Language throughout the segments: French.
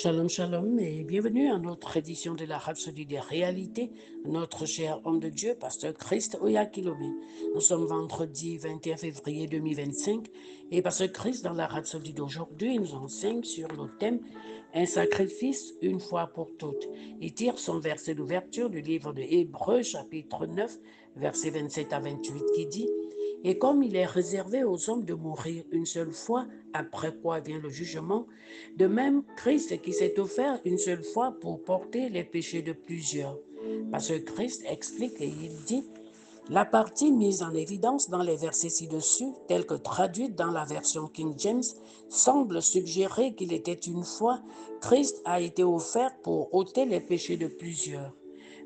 Shalom, shalom et bienvenue à notre édition de la Rhapsodie des réalités, notre cher homme de Dieu, pasteur Christ Oyakilome. Nous sommes vendredi 21 février 2025 et pasteur Christ dans la Rhapsodie d'aujourd'hui nous enseigne sur le thème un sacrifice une fois pour toutes. Il tire son verset d'ouverture du livre de Hébreux chapitre 9 versets 27 à 28 qui dit: et comme il est réservé aux hommes de mourir une seule fois, après quoi vient le jugement, de même Christ qui s'est offert une seule fois pour porter les péchés de plusieurs. Parce que Christ explique et il dit: la partie mise en évidence dans les versets ci-dessus, telle que traduite dans la version King James, semble suggérer qu'il était une fois, Christ a été offert pour ôter les péchés de plusieurs.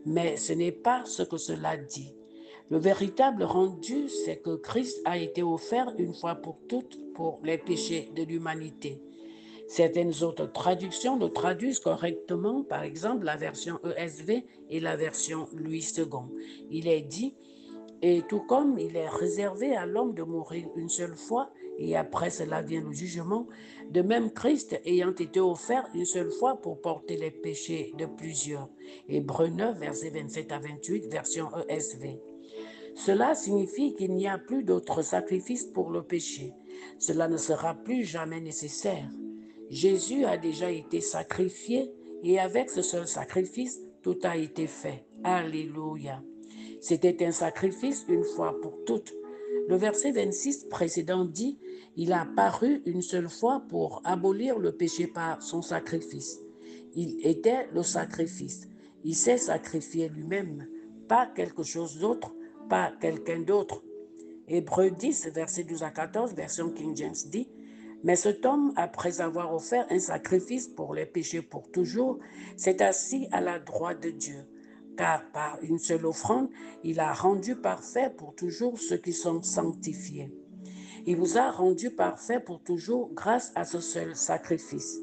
Mais ce n'est pas ce que cela dit. Le véritable rendu, c'est que Christ a été offert une fois pour toutes pour les péchés de l'humanité. Certaines autres traductions le traduisent correctement, par exemple la version ESV et la version Louis II. Il est dit: et tout comme il est réservé à l'homme de mourir une seule fois, et après cela vient le jugement, de même Christ ayant été offert une seule fois pour porter les péchés de plusieurs. Hébreux 9, versets 27 à 28, version ESV. Cela signifie qu'il n'y a plus d'autre sacrifice pour le péché. Cela ne sera plus jamais nécessaire. Jésus a déjà été sacrifié et avec ce seul sacrifice, tout a été fait. Alléluia. C'était un sacrifice une fois pour toutes. Le verset 26 précédent dit: il a paru une seule fois pour abolir le péché par son sacrifice. Il était le sacrifice. Il s'est sacrifié lui-même, pas quelque chose d'autre, pas quelqu'un d'autre. Hébreux 10, verset 12 à 14, version King James dit: mais cet homme, après avoir offert un sacrifice pour les péchés pour toujours, s'est assis à la droite de Dieu. Car par une seule offrande, il a rendu parfait pour toujours ceux qui sont sanctifiés. Il vous a rendu parfait pour toujours grâce à ce seul sacrifice.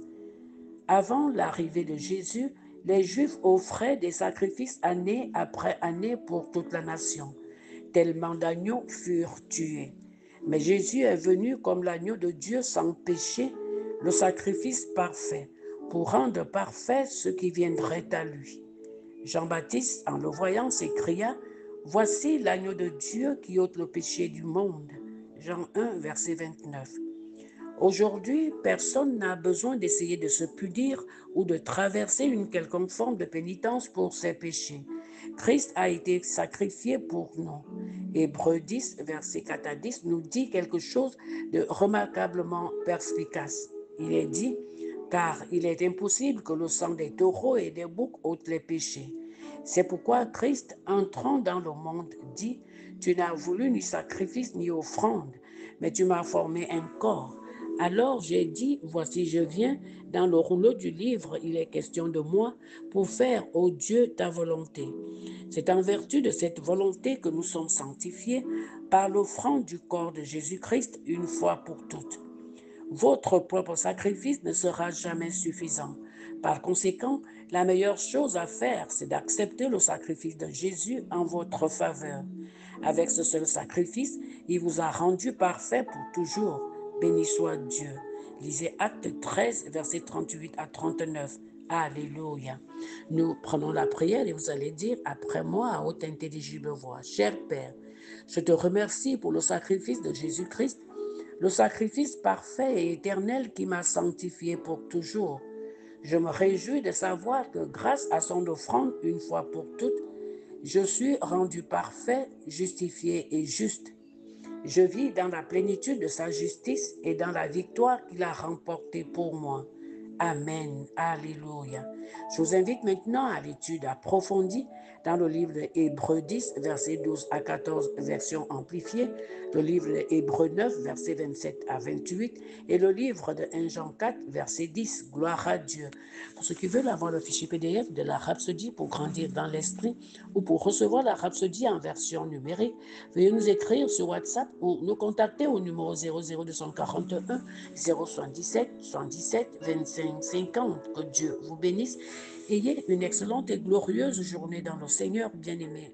Avant l'arrivée de Jésus, les Juifs offraient des sacrifices année après année pour toute la nation. Tellement d'agneaux furent tués. Mais Jésus est venu comme l'agneau de Dieu sans péché, le sacrifice parfait, pour rendre parfait ceux qui viendraient à lui. Jean-Baptiste, en le voyant, s'écria: voici l'agneau de Dieu qui ôte le péché du monde. Jean 1, verset 29. Aujourd'hui, personne n'a besoin d'essayer de se punir ou de traverser une quelconque forme de pénitence pour ses péchés. Christ a été sacrifié pour nous. Hébreux 10, verset 4 à 10 nous dit quelque chose de remarquablement perspicace. Il est dit: car il est impossible que le sang des taureaux et des boucs ôte les péchés. C'est pourquoi Christ, entrant dans le monde, dit: tu n'as voulu ni sacrifice ni offrande, mais tu m'as formé un corps. Alors j'ai dit: voici je viens, dans le rouleau du livre il est question de moi, pour faire, ô Dieu, ta volonté. C'est en vertu de cette volonté que nous sommes sanctifiés par l'offrande du corps de Jésus-Christ une fois pour toutes. Votre propre sacrifice ne sera jamais suffisant. Par conséquent, la meilleure chose à faire, c'est d'accepter le sacrifice de Jésus en votre faveur. Avec ce seul sacrifice, il vous a rendu parfait pour toujours. Béni soit Dieu. Lisez Acte 13, versets 38 à 39. Alléluia. Nous prenons la prière et vous allez dire après moi à haute intelligible voix: cher Père, je te remercie pour le sacrifice de Jésus-Christ, le sacrifice parfait et éternel qui m'a sanctifié pour toujours. Je me réjouis de savoir que grâce à son offrande une fois pour toutes, je suis rendu parfait, justifié et juste. Je vis dans la plénitude de sa justice et dans la victoire qu'il a remportée pour moi. Amen. Alléluia. Je vous invite maintenant à l'étude approfondie dans le livre de Hébreux 10, versets 12 à 14, version amplifiée, le livre de Hébreux 9, versets 27 à 28, et le livre de 1 Jean 4, verset 10. Gloire à Dieu. Pour ceux qui veulent avoir le fichier PDF de la Rhapsodie pour grandir dans l'esprit ou pour recevoir la Rhapsodie en version numérique, veuillez nous écrire sur WhatsApp ou nous contacter au numéro 00241 077 77 25 50. Que Dieu vous bénisse. Ayez une excellente et glorieuse journée dans le Seigneur, bien-aimés.